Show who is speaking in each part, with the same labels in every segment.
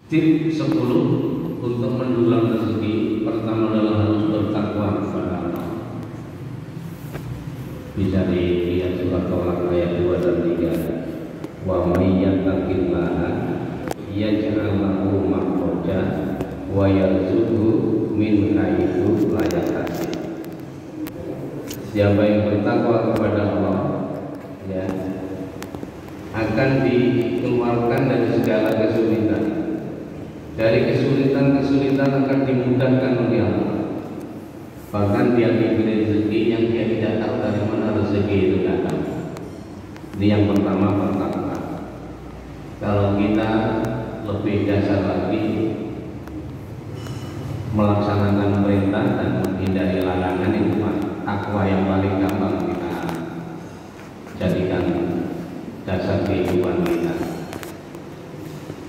Speaker 1: Tip 10 untuk mendulang rezeki. Pertama adalah harus bertakwa kepada Allah. Bisa dilihat surat Tolak ayat 2 dan 3. Wa may yattaqillaha yaj'al lahu makhraja wa yarzuqhu min haitsu la yahtasib. Siapa yang bertakwa kepada Allah, ya, akan dikeluarkan dari segala kesulitan. Dari kesulitan-kesulitan akan dimudahkan oleh Allah. Bahkan dia diberi rezeki yang dia tidak tahu dari mana rezeki itu datang. Ini yang pertama, bertakwa. Kalau kita lebih dasar lagi melaksanakan perintah dan menghindari larangan, itu takwa yang paling gampang kita jadikan dasar kehidupan kita.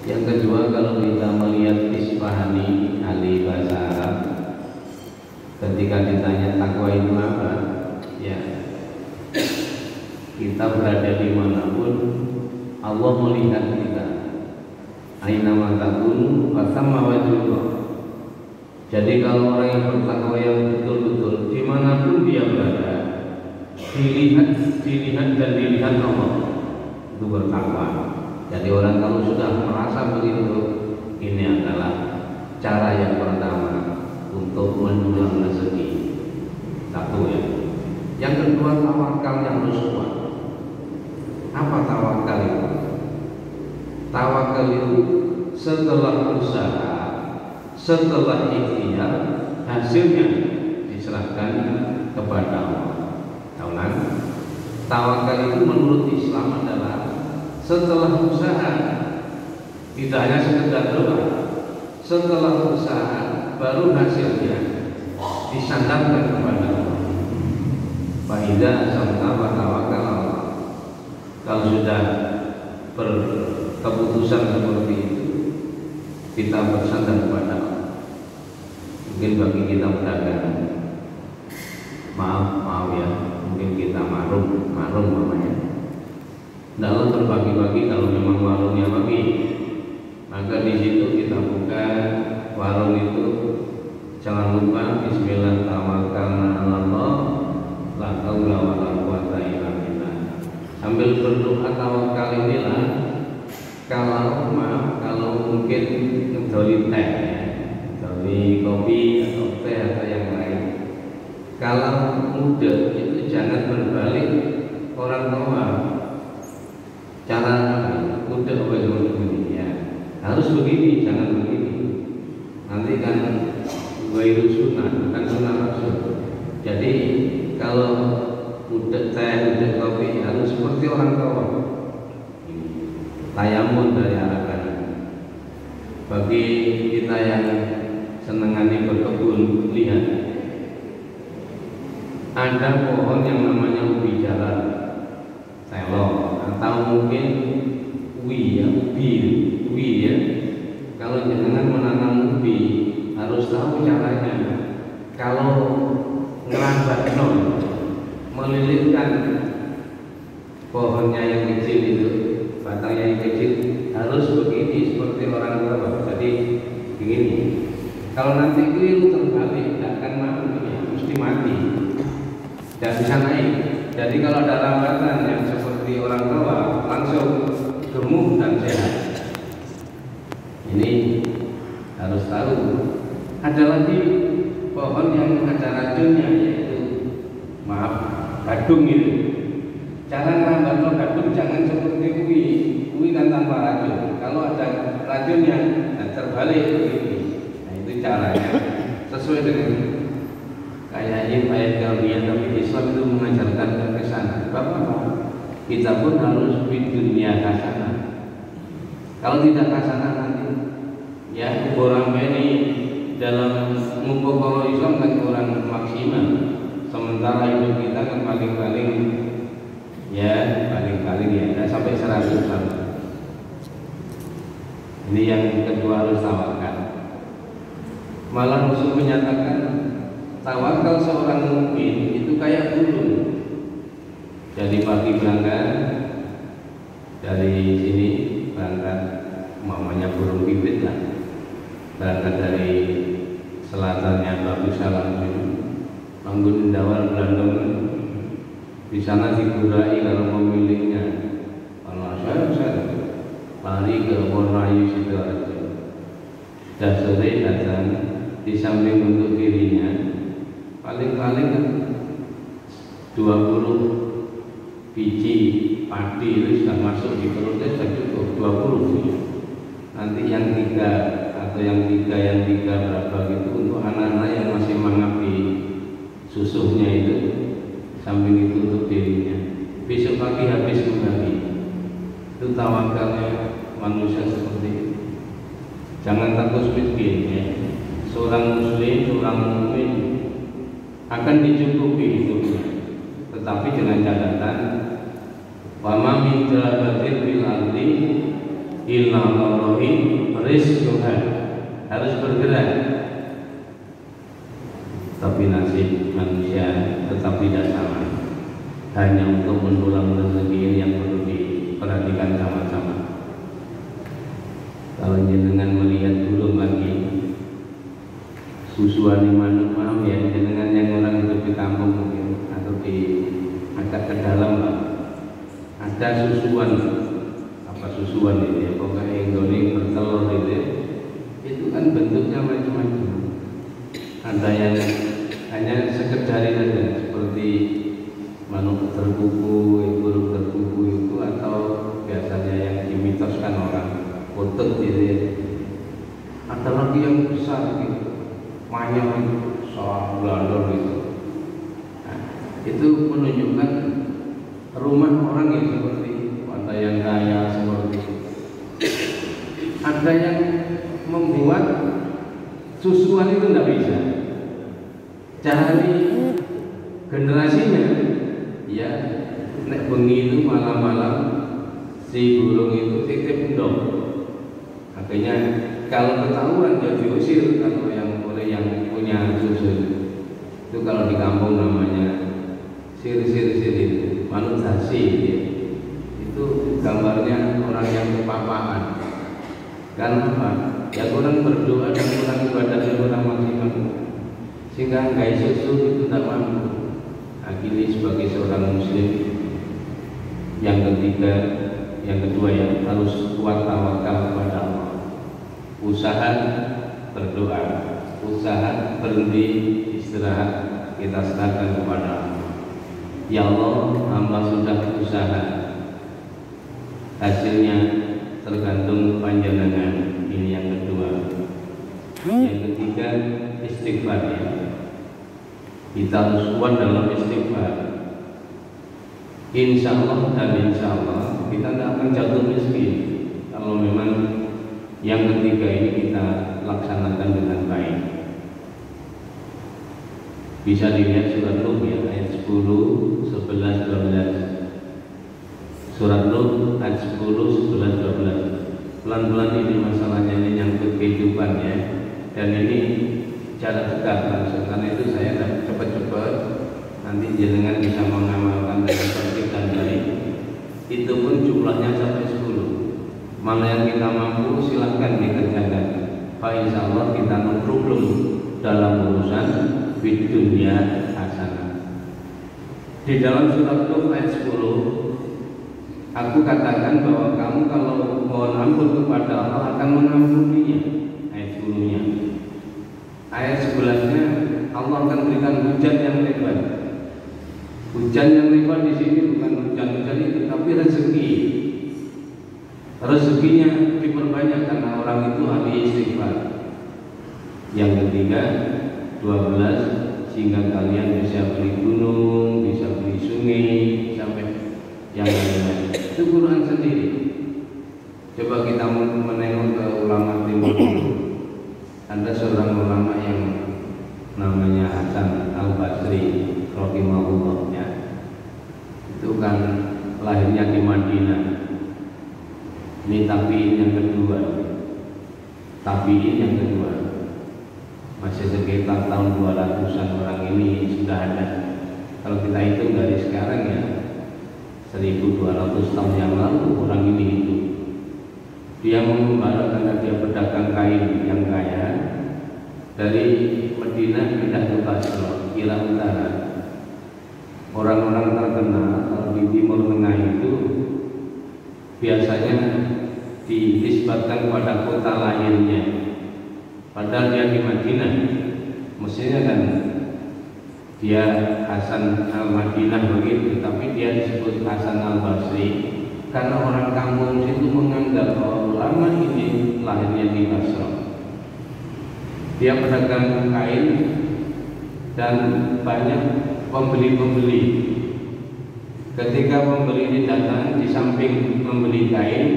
Speaker 1: Yang kedua, kalau kita melihat Isfahani, ahli bahasa Arab, ketika ditanya takwa itu apa, ya, kita berada dimanapun Allah melihat kita. Aina matakun fasamma wajhullah. Jadi kalau orang yang bertakwa yang betul-betul dimanapun dia berada, dilihat dan dilihat Allah, itu bertakwa. Jadi orang kalau sudah merasa begitu, ini adalah cara yang pertama untuk mendulang rezeki. Satu, ya. Yang kedua, tawakal yang harus kuat. Apa tawakal itu? Tawakal itu setelah usaha, setelah ikhtiar, hasilnya diserahkan kepada Allah. Tahu kan? Tawakal itu menurut Islam adalah setelah usaha, tidak hanya sekedar doa. Setelah usaha, baru hasilnya disandarkan kepada Allah. Faiza samta wa tawakkal Allah. Kalau sudah berkeputusan seperti itu, kita bersandar kepada Allah. Mungkin bagi kita pedagang, maaf ya, mungkin kita marum namanya. Dalam berbagi-bagi, kalau memang warungnya bagi, maka di situ kita buka warung itu, jangan lupa Bismillah tawakkalna 'alallah la haula wala quwata illa billah. Sambil berdoa tawakal inilah, kalau mungkin ngedoli teh, ngedoli kopi atau teh atau yang lain, kalau mudah itu jangan berbalik orang tua. Cara mudah begini, ya, harus begini, jangan begini. Nanti kan itu sunnah, bukan sunnah rasul. Jadi kalau mudah teh, mudah kopi harus seperti orang tua. Tayamun dari arah kanan. Bagi kita yang senengani berkebun, lihat ada pohon yang namanya ubi jalan, selo, atau mungkin ubi ya. Kalau jenengan menanam ubi harus tahu caranya. Kalau ngerambat melilitkan pohonnya yang kecil itu, batangnya yang kecil, harus begini seperti orang tua. Jadi begini. Kalau nanti keliru terbalik, tidak akan mesti mati dan bisa naik. Jadi kalau ada rambatan yang seperti orang tua, langsung gemuk dan sehat. Ini harus tahu. Ada lagi pohon yang ada racunnya, yaitu gadung itu. Cara merambat gadung jangan seperti kui kan tanpa racun. Kalau ada racunnya, terbalik begini. Nah, itu caranya sesuai dengan kayaknya ayat kauniyah, tapi Islam itu mengajarkan ke sana. Bapak, kita pun harus di dunia hasanah. Kalau tidak hasanah nanti, ya, orang ini dalam mengkokoro Islam kan orang maksimal. Sementara hidup kita kan paling-paling ya sampai 100 tahun. Ini yang kedua, harus tawakal. Malah Rasul menyatakan tawakal seorang mukmin itu kayak burung. Jadi pagi berangkat dari sini, berangkat mamanya burung pipit lah, berangkat dari selatannya Bagus Salam itu Manggun Dawal Belandong. Di sana dikurai kalau pemiliknya, kalau saya lari ke Wonoayu Sidoarjo. Sudah sore datang, di samping untuk dirinya paling-paling 20 biji padi itu sudah masuk di perutnya, sudah cukup 20. Nanti yang 3 atau yang 3 berapa gitu untuk anak-anak yang masih mengapi susunya itu, samping itu untuk dirinya. Besok pagi habis kembali. Itu tawakalnya manusia seperti itu. Jangan takut miskin ya. Seorang muslim, seorang mukmin akan dicukupi hidupnya, tetapi dengan catatan wa ma min dabbatin fil ardi illa Allahi rizquha, harus bergerak. Tapi nasib manusia tetap tidak sama, hanya untuk mendulang rezeki yang perlu diperhatikan sama-sama. Kalau jenengan melihat dulu lagi susuan di mana, maaf ya, jenengan yang orang hidup di kampung mungkin atau di agak ke dalam lah, ada susuan, apa susuan itu ya, pokoknya yang bertelur itu kan bentuknya macam-macam. Ada yang hanya sekedar saja seperti manuk terkuku, burung terkuku itu, atau biasanya yang dimitoskan orang untuk gitu ya. Ada lagi yang besar gitu, banyak itu soal Belanda gitu. Nah, itu menunjukkan rumah orang yang seperti itu. Ada yang kaya seperti itu. Ada yang membuat susuan itu tidak bisa. Cari generasinya, ya, nek bengi itu malam-malam si burung itu titip dong. Akhirnya kalau ketahuan dia diusir kalau yang oleh yang punya susu. Itu kalau di kampung namanya siri-siri manutasi ya. Itu gambarnya orang yang kepapaan. Karena apa? Ya kurang berdoa dan kurang ibadah dan kurang maksimal, sehingga nggak susu itu tidak mampu. Akhirnya sebagai seorang muslim yang kedua ya, harus kuat tawakal kepada Allah. Usaha berdoa, usaha berhenti istirahat, kita serahkan kepada Allah. Ya Allah, hamba sudah usaha, hasilnya tergantung panjenengan. Ini yang kedua. Yang ketiga, istighfar ya. Kita harus kuat dalam istighfar. Insya Allah dan insya Allah kita tidak akan jatuh miskin kalau memang yang ketiga ini kita laksanakan dengan baik. Bisa dilihat surat Nuh ya, ayat 10, 11, 12. Surat Nuh ayat 10, 11, 12. Pelan-pelan ini masalahnya, ini nyangkut kehidupan ya. Dan ini cara dekat langsung, karena itu saya cepat-cepat nanti jenengan bisa mengamalkan dengan tertib dan baik. Itu pun jumlahnya sampai 10. Mana yang kita mampu silahkan dikerjakan. Pak insya Allah kita no problem dalam urusan di dunia hasanah. Di dalam surat Nuh ayat 10, aku katakan bahwa kamu kalau mohon ampun kepada Allah akan mengampuninya. Ayat 10-nya. Ayat 11-nya Allah akan berikan hujan yang lebat. Hujan yang lebat di sini bukan hujan-hujan itu, tapi rezeki. Rezekinya diperbanyak karena orang itu ahli istighfar. Yang ketiga 12, sehingga kalian bisa beli gunung, bisa beli sungai, sampai yang lain-lain. Itu Quran sendiri. Coba kita menengok ke ulama timur. Ada seorang ulama yang namanya Hasan Al-Basri rahimahullah ya. Itu kan lahirnya di Madinah. Ini tabi'in yang kedua. Tabi'in yang kedua. Masih sekitar tahun 200-an orang ini sudah ada. Kalau kita hitung dari sekarang ya 1200 tahun yang lalu orang ini hidup. Dia mengembara karena dia pedagang kain yang kaya. dari Madinah pindah ke Basra, Irak Utara. Orang-orang terkenal kalau di Timur Tengah itu biasanya dinisbatkan pada kota lahirnya, padahal dia di Madinah. Mestinya kan dia Hasan al-Madinah begitu, tapi dia disebut Hasan al-Basri karena orang kampung situ menganggap bahwa ulama ini lahirnya di Basra. Dia pedagang kain dan banyak pembeli-pembeli. Ketika pembeli ini datang, di samping membeli kain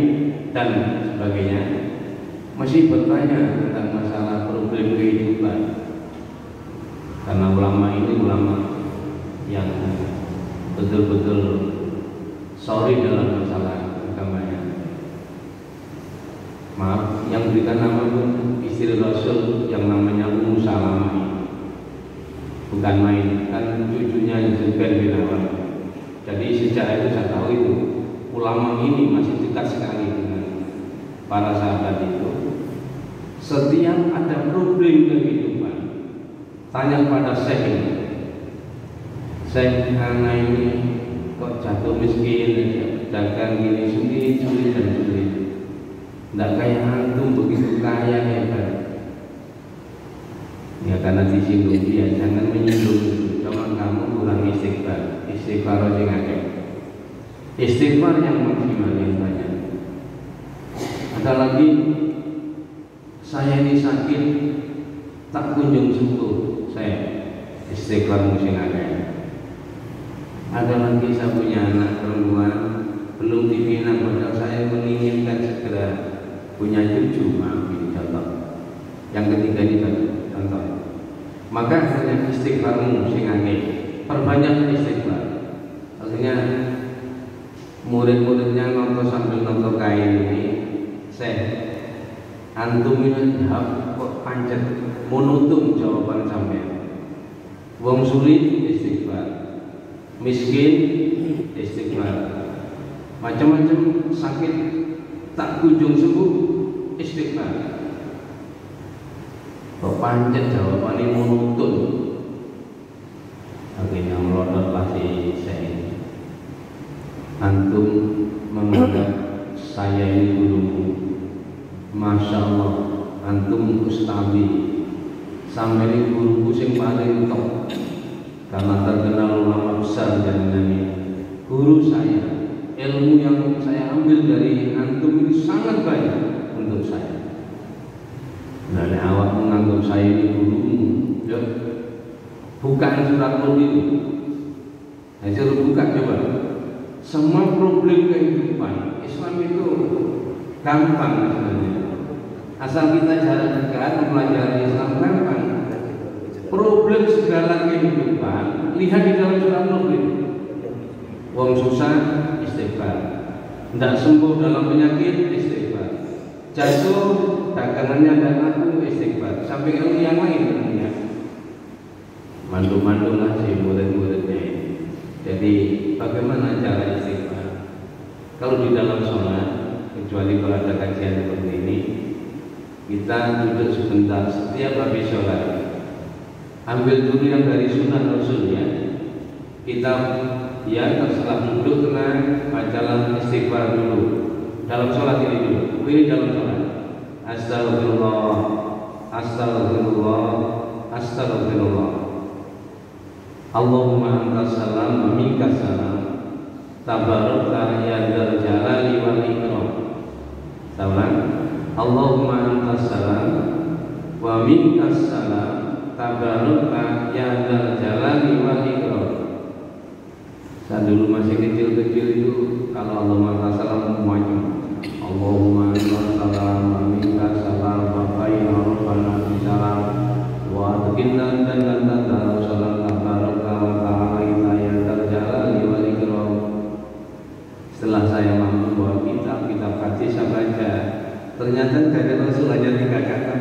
Speaker 1: dan sebagainya, masih bertanya tentang masalah problem kehidupan. Karena ulama ini ulama yang betul-betul sorry dalam masalah agamanya. Maaf, yang berikan nama pun istri Rasul yang namanya Ummu Salamah, bukan main, kan cucunya Zubair bin Awam. Jadi sejak itu saya tahu itu ulama ini masih dekat sekali dengan para sahabat itu. Setiap ada problem kehidupan, tanya pada Syekh. Syekh anak ini kok jatuh miskin, dagang gini sulit dan sulit. Tidak kayak antum begitu kaya hebat. Ya karena disinggung dia, jangan menyinggung itu. Cuma kamu kurang istighfar. Istighfar aja ngakek. Istighfar yang maksimal yang banyak. Ada lagi, saya ini sakit tak kunjung sembuh. Saya istighfar mesti ngakek. Ada lagi, saya punya anak perempuan belum dipinang, padahal saya menginginkan segera punya cucu. Maaf ini contoh. Yang ketiga ini contoh. Maka hanya istighfarmu sing akeh, perbanyak istighfar. Akhirnya murid-muridnya nonton sambil nonton kain ini, saya antum ini kok pancet monoton jawaban sampean. Wong sulit istighfar, miskin istighfar, macam-macam sakit tak kunjung sembuh istighfar. Kok pancet jawabannya monoton. Akhirnya melodotlah si saya. Antum menganggap saya ini gurumu, masya Allah, antum ustazi, sampai ini guruku yang paling top, karena terkenal ulama besar dan ini guru saya. Ilmu yang saya ambil dari antum ini sangat banyak untuk saya. Nah, awak menganggap saya ini gurumu, ya. Bukaan surat Nur itu. Nah, suruh buka coba. Semua problem kehidupan Islam itu gampang sebenarnya. Asal kita jalan dekat mempelajari Islam gampang. Problem segala kehidupan lihat di dalam surat Nur itu. Wong susah istighfar, tidak sembuh dalam penyakit istighfar, jatuh dagangannya dan aku istighfar, sampai ilmu yang lain tentunya. Mandu-mandu lah si murid-muridnya. Jadi bagaimana cara istighfar? Kalau di dalam sholat, kecuali kalau ada kajian seperti ini, kita duduk sebentar setiap habis sholat, ambil dulu yang dari sunnah Rasulnya. Kita ya terserah duduk tenang, bacalah istighfar dulu dalam sholat ini dulu. Ini dalam sholat. Astagfirullah, astagfirullah, astagfirullah. Allahumma antas salam wa minkas salam, tabarakta ya dzal jalali wal ikram. Salam. Allahumma antas salam wa minkas salam, tabarakta ya dzal jalali wal ikram. Saat dulu masih kecil-kecil itu kalau Allahumma salam macam Allahumma salam wa minka salam wa baina rabbana bisalam wa adkhilna jannata salam tabaraka wa ta'ala ya dzal jalali wal ikram. Setelah saya mampu bawa kitab hadis saya baca, ternyata dari Rasul hanya 3 kata,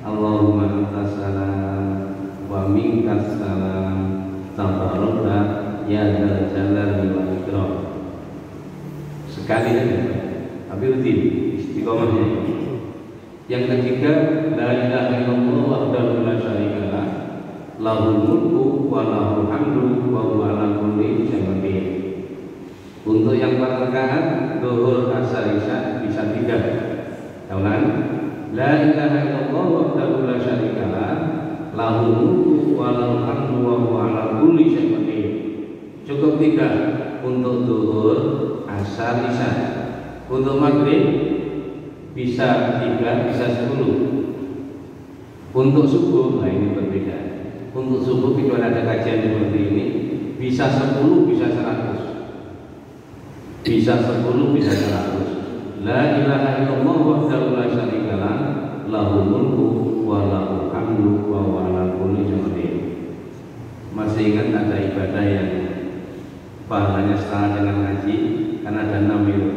Speaker 1: Allahumma salam wa minka salam tabaraka ya dzal jalali wal ikram. Sekali saja, tapi rutin istiqomahnya. Yang ketiga, la ilaha illallah wahdahu la syarikalah lahul mulku wa lahul hamdu wa huwa ala kulli syai'in qadir. Untuk yang 4 rakaat zuhur, asar, isya bisa 3. Ulang. La ilaha illallah wahdahu la syarikalah lahul mulku wa lahul hamdu wa huwa ala kulli syai'in qadir. Cukup 3 untuk zuhur, asar, isya. Untuk maghrib bisa 3, bisa 10. Untuk subuh, nah ini berbeda. Untuk subuh kalau ada kajian seperti ini bisa 10, bisa 100. Bisa 10, bisa 100. La ilaha illallah wahdahu la syarikalah lahul mulku wa lahul hamdu wa huwa ala kulli syai'in qadir. Masih ingat ada ibadah yang pahalanya setara dengan haji? Kan ada 6 itu.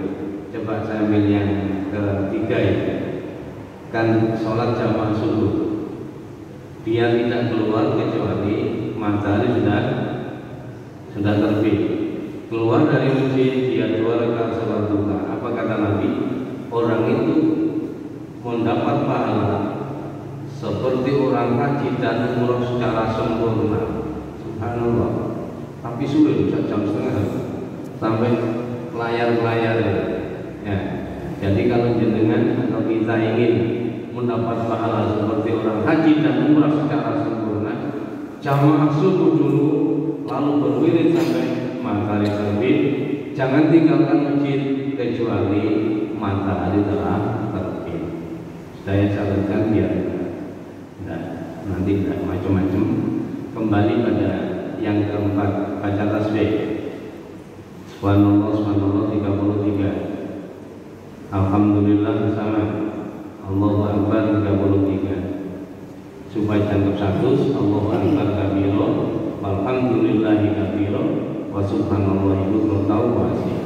Speaker 1: Coba saya ambil yang ketiga ya. Kan sholat jamaah subuh, dia tidak keluar kecuali matahari sudah terbit. Keluar dari masjid dia 2 rakaat salat duha. Apa kata Nabi? Orang itu mendapat pahala seperti orang haji dan umroh secara sempurna. Subhanallah. Tapi sulit, bisa jam setengah sampai layar-layar ya. Jadi kalau jenengan atau kita ingin mendapat pahala seperti orang haji dan umrah secara sempurna, jamaah subuh dulu, lalu berwirid sampai matahari terbit. Jangan tinggalkan masjid kecuali matahari telah terbit. Saya sarankan biar nanti tidak macam-macam. Kembali pada yang keempat, baca tasbih. Subhanallah, subhanallah 33. Alhamdulillah bersama. Allahu Akbar 33. Supaya cantik 100. Allahu Akbar kabiro, walhamdulillahi kabiro, wa subhanallahi bukratan wa asila.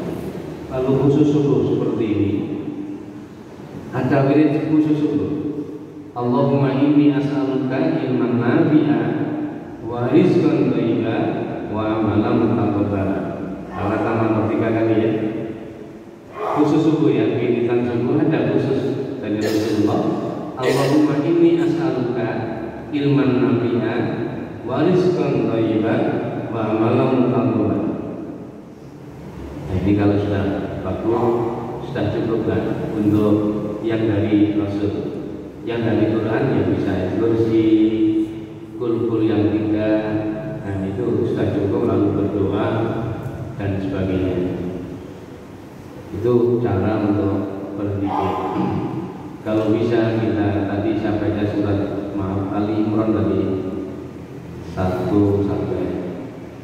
Speaker 1: Lalu khusus subuh seperti ini. Ada wirid khusus subuh. Allahumma inni as'aluka ilman nafi'a wa rizqan thayyiban wa amalan mutaqabbala. Kalau taman 3 kali ya. Khusus subuh ya, wiridan subuh ada khusus dari Rasulullah. Allahumma inni as'aluka ilman nafi'a wa rizqan thayyiban wa amalan mutaqabbala. Nah, ini kalau sudah bagus, sudah cukup kan untuk yang dari Rasul. Yang dari Quran ya bisa kursi, kul yang 3. Nah, itu sudah cukup, lalu berdoa dan sebagainya. Itu cara untuk berzikir. Kalau bisa kita tadi saya baca surat Ali Imran tadi 1 sampai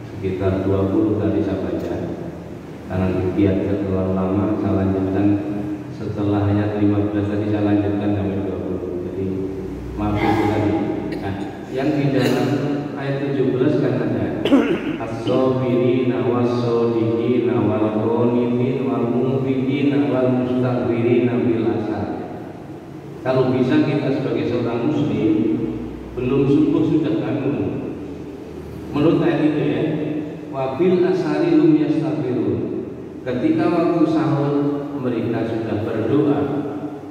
Speaker 1: sekitar 20 tadi saya baca. Karena biar terlalu lama saya lanjutkan setelah ayat 15 tadi saya lanjutkan sampai 20. Jadi maaf itu tadi. Nah, yang di dalam ayat 17 kan ada as-sabirina was-sadiqina wal qanitin wal mu'minina wal mustakbirina bil asar. Kalau bisa kita sebagai seorang muslim belum subuh sudah bangun. Menurut ayat itu ya, wabil asari lum yastakbirun. Ketika waktu sahur mereka sudah berdoa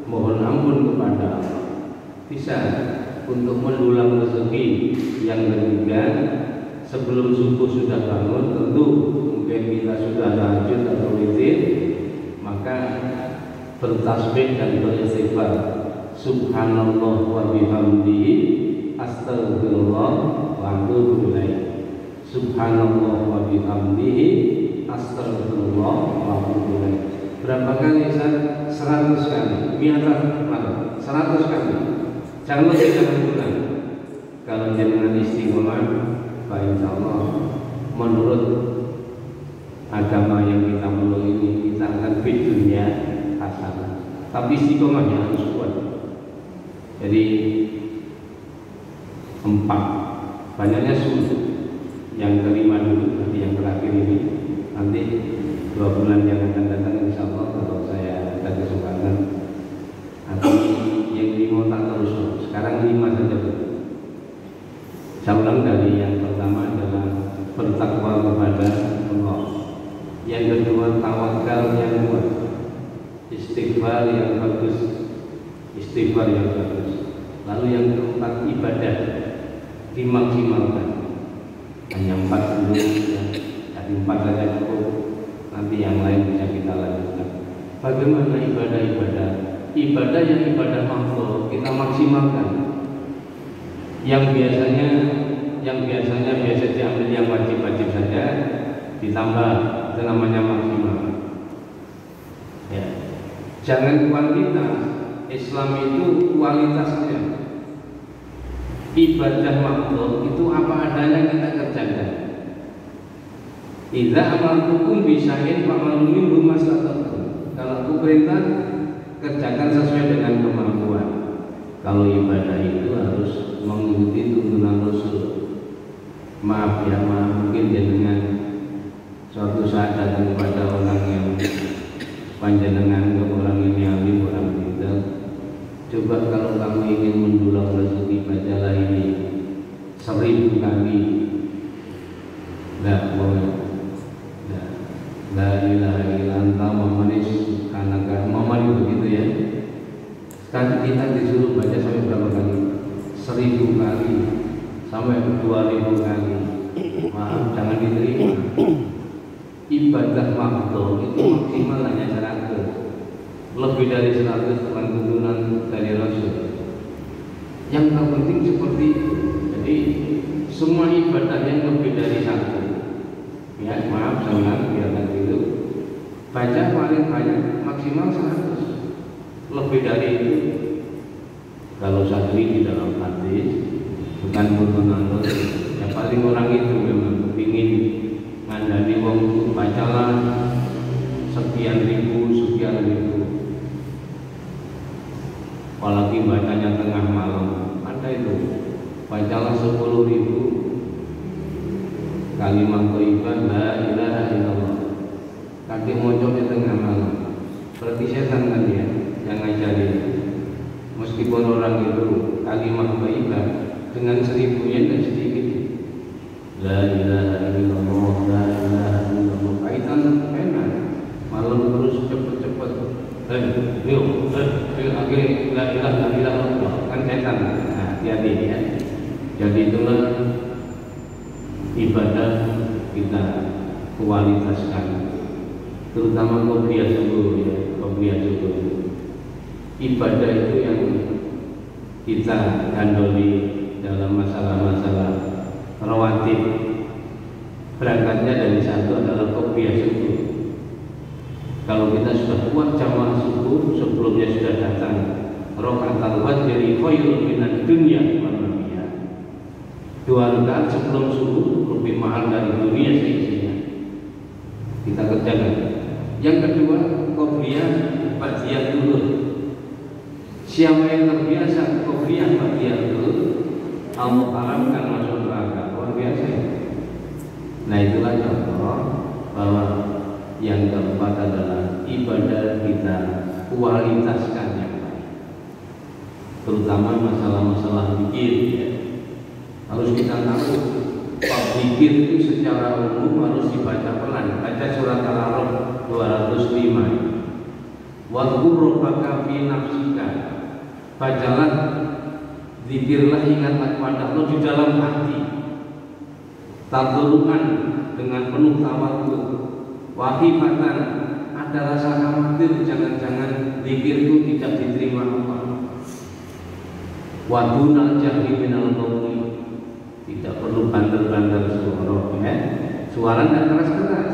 Speaker 1: mohon ampun kepada Allah. Bisa untuk mendulang rezeki. Yang ketiga, sebelum subuh sudah bangun, tentu mungkin kita sudah lanjut atau witir, maka bertasbih dan beristighfar. Subhanallah wa bihamdihi astagfirullah wa atubu ilaih. Subhanallah wa bihamdihi astagfirullah wa atubu ilaih. Berapa kali? 100 kali. Mi'atan marah. 100 kali. Jangan lupa jangan ulang. Kalau jangan istiqomah, Pak insya Allah menurut agama yang kita meluk ini kita akan fiturnya hasanah. Tapi istiqomahnya harus kuat. Jadi 4 banyaknya sulit. Yang kelima dulu, nanti yang terakhir ini. Nanti 2 bulan yang akan datang insya Allah kalau saya ada kesempatan. Nanti yang 5 tak terus. Sekarang 5 saja. Saya ulang dari yang pertama adalah bertakwa kepada Allah. Yang kedua tawakal yang kuat. Istighfar yang bagus. Istighfar yang bagus. Lalu yang keempat, ibadah dimaksimalkan. Hanya 4 dulu ya. Tadi 4 saja cukup. Nanti yang lain bisa kita lanjutkan. Bagaimana ibadah-ibadah? Ibadah yang ibadah makhluk kita maksimalkan. Yang biasanya biasa diambil yang wajib-wajib saja, ditambah, itu namanya maksimal. Ya. Jangan kuantitas. Islam itu kualitasnya. Ibadah makhluk itu apa adanya kita kerjakan. Idza amartukum bisyai'in fa'malu minhu mastata'tum. Kalau aku perintah, kerjakan sesuai dengan kemampuan. Kalau ibadah itu harus mengikuti tuntunan Rasul. Maaf mungkin dengan suatu saat datang kepada orang yang panjenengan ke orang ini alim, orang kita, coba kalau kamu ingin mendulang rezeki, bacalah ini 1000 kali. La ilaha illa anta Muhammadin subhanaka. Muhammad begitu ya. Sekarang kita disuruh baca sampai berapa kali? 1000 kali sampai 2000 kali. Maaf, jangan diterima. Ibadah makhluk itu maksimal hanya 100. Lebih dari 100 dengan tuntunan dari Rasul. Yang terpenting seperti itu. Jadi semua ibadah yang lebih dari 1, ya maaf jangan biarkan itu. Baca paling banyak maksimal 100. Lebih dari itu, kalau sadri di dalam hadis bukan tuntunan Rasul, ya paling orang itu memang ingin ngandani wong itu bacalah sekian ribu. Apalagi bacanya tengah malam, ada itu bacalah 10.000 kalimat thayyibah la ilaha illallah. Kaki mojok di tengah malam. Berarti setan kan dia yang ngajarin. Meskipun orang itu kalimat thayyibah dengan 1000-nya dan sedikit. La ilaha illallah, la ilaha illallah. Kaitan enak. Malam terus cepet-cepet. Yuk, akhirnya la ilaha illallah. Kan setan. Nah, hati-hati ya. Jadi itulah ibadah kita kualitaskan, terutama qobliyah subuh ya, qobliyah subuh. Ibadah itu yang kita gandoli dalam masalah-masalah rawatib. Berangkatnya dari satu adalah qobliyah subuh. Kalau kita sudah kuat jamaah subuh, sebelumnya sudah datang rakaatul fajri khairun minad dunya wa ma fiha. 2 rakaat sebelum subuh lebih mahal dari dunia seisinya. Kita kerjakan. Yang kedua, qobliyah ba'diyah dulu. Siapa yang terbiasa qobliyah ba'diyah dulu, Allah harapkan masuk neraka. Luar biasa. Nah, itulah contoh bahwa yang keempat adalah ibadah kita kualitaskan yang baik. Terutama masalah-masalah zikir ya. Harus kita tahu bab zikir itu secara umum harus dibaca pelan. Baca surat Al-A'raf 205. Wadhkur rabbaka fi nafsika. Bacalah, zikirlah, ingatlah kepada Allah di dalam hati. Tadarruan dengan penuh tawadhu. Wa khifatan, ada rasa khawatir jangan-jangan zikirku tidak diterima Allah. Wa dunal jahri minal qawli. Tidak perlu bandel-bandel suara ya. Suara tidak keras-keras.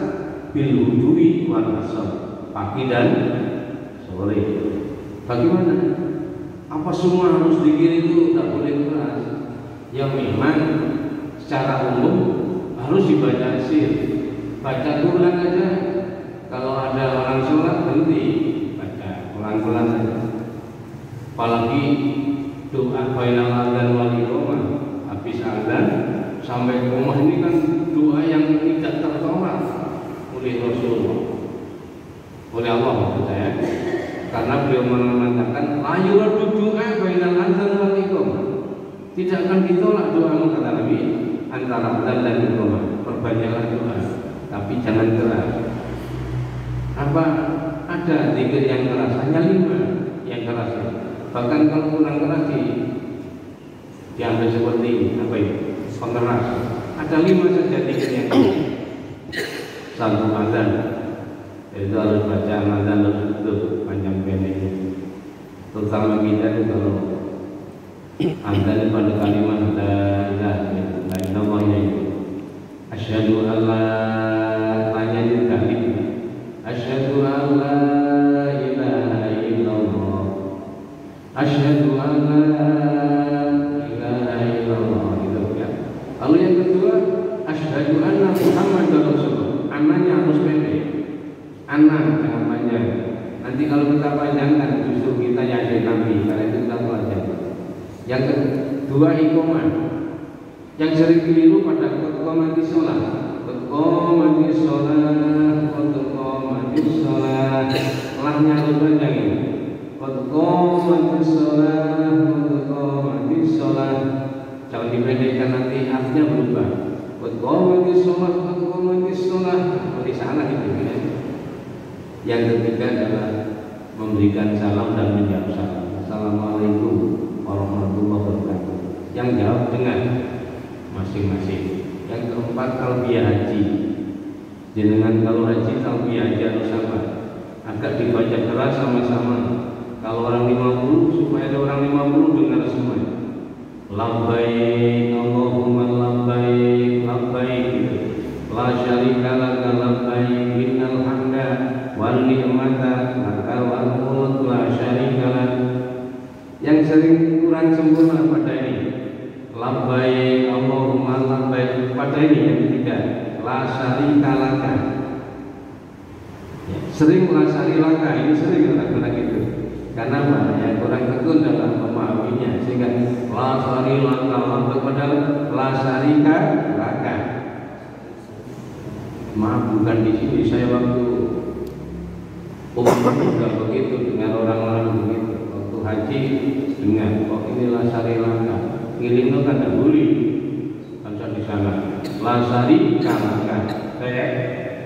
Speaker 1: Bil hudui wal asal. Pagi dan sore. Bagaimana? Apa semua harus zikir itu tidak boleh keras? Ya memang secara umum harus dibaca sir. Baca Quran aja. Kalau ada orang sholat berhenti baca pelan-pelan saja. Apalagi doa bainal adzan wal iqamah. Habis azan sampai ke rumah ini kan doa yang tidak tertolak oleh Rasulullah, oleh Allah maksud saya, karena beliau mengatakan la yuraddu du'a bainal adzan wal iqamah. Tidak akan ditolak doa kata Nabi antara adzan dan iqamah. Perbanyaklah doa, tapi jangan keras. Apa ada zikir yang keras? Hanya 5 yang keras. Bahkan kalau kurang keras terutama kita itu kalau anda pada kalimat la ilaha illallah itu asyhadu an la tanya juga itu asyhadu an la ilaha illallah asyhadu an la ilaha illallah gitu ya. Lalu yang kedua asyhadu anna Muhammadar Rasulullah. Ananya harus pendek. Anak jangan panjang. Nanti kalau kita panjangkan justru kita yakin Nabi, karena itu kita pelajari. Yang kedua iqamah. Yang sering keliru pada iqamati sholat. Iqamati sholat, iqamati sholat. Lahnya harus panjang ini. Iqamati sholat, iqamati sholat. Jangan dipendekkan nanti artinya berubah. Iqamati sholat, iqamati sholat. Di sana gitu ya. Yang ketiga adalah memberikan salam dan menjawab salam. Assalamualaikum warahmatullahi wabarakatuh. Yang jawab dengan masing-masing. Yang keempat talbiyah haji. Jenengan kalau haji talbiyah haji harus sama. Agak dibaca keras sama-sama. Kalau orang 50 supaya ada orang 50 dengar semua. Labbaik Allahumma labbaik labbaik la syarika laka labbaik innal hamda wal ni'mata laka wal mulk la syarika lak. Yang sering kurang sempurna pada ini labbaik Allahumma labbaik, pada ini yang ketiga la syarika laka ya, sering la syarika laka, ini sering kata-kata gitu. Karena apa? Yang kurang tekun dalam memahaminya sehingga la syarika laka padahal la syarika laka. Maaf, bukan di sini. Saya waktu juga begitu dengan orang-orang begitu. Waktu haji dengan kok ini lasari laka, ngiling kan tidak boleh. Kan di sana lasari laka.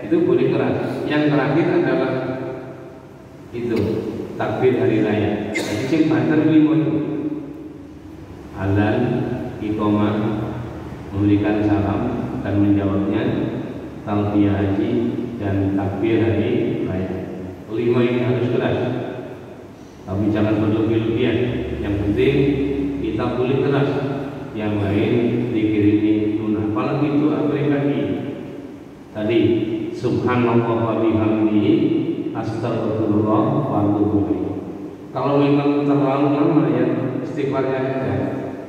Speaker 1: Itu boleh keras. Yang terakhir adalah itu takbir hari raya. Jadi sing banter limo itu azan, iqamah, memberikan salam dan menjawabnya, talbiyah haji dan takbir hari raya. 5 ini harus keras, tapi jangan berlebih-lebihan. Yang penting kita boleh keras, yang lain dikirimi tunah. Apalagi itu pribadi tadi subhanallah wa bihamdihi astagfirullah wa atubu ilaih. Kalau memang terlalu lama ya istighfarnya aja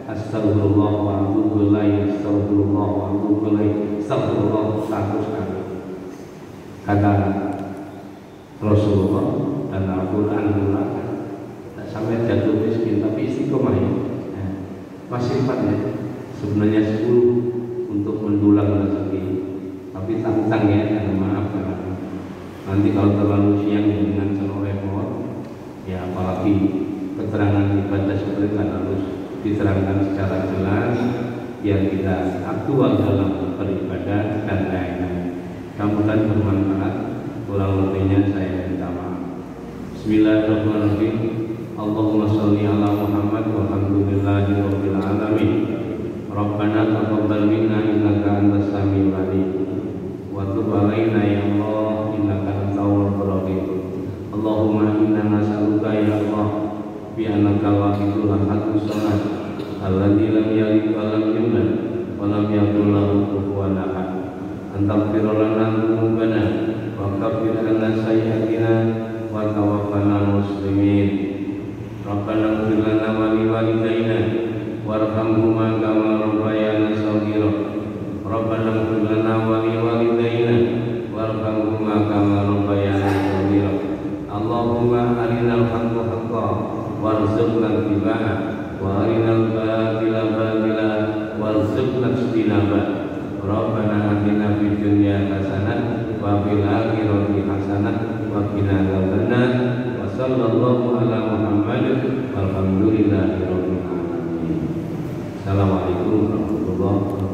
Speaker 1: astagfirullah wa atubu ilaih, astagfirullah wa atubu ilaih, astagfirullah 100 kali kata Rasulullah dan Al-Quran mengatakan tak sampai jatuh miskin tapi istiqomah ya. Masih 4 ya, sebenarnya 10 untuk mendulang rezeki, tapi tantang ya, karena maaf karena nanti kalau terlalu siang dengan selalu repot ya, apalagi keterangan ibadah seperti itu harus diterangkan secara jelas biar kita aktual dalam beribadah dan lain-lain. Mudah-mudahan bermanfaat. Kurang lebihnya saya minta maaf. Bismillahirrahmanirrahim. Allahumma sholli ala Muhammad walhamdulillahi rabbil alamin. Rabbana taqabbal minna innaka antas samiul alim wa tub alaina ya Allah innaka antat tawwabur rahim. Allahumma inna nas'aluka ya Allah bi annaka wahidul ahadus samad alladzi lam yalid wa lam yulad wa lam yakul lahu kufuwan ahad. Antaghfir lana dzunubana wa kaffir 'anna sayyi'atina wa tawaffana muslimin. Rabbana ighfir lana wa li walidayna warhamhuma kama rabbayana shaghira. Rabbana ighfir lana wa li walidayna warhamhuma kama rabbayana shaghira. Allahumma arinal haqqa haqqan warzuqna ittiba'ah wa arinal batila batila warzuqna ijtinabah. Rabbana atina fid dunya hasanah wa fil akhirati hasanah wa qina adzabannar. Wa sallallahu ala Muhammad walhamdulillahi rabbil alamin. Assalamualaikum warahmatullahi wabarakatuh.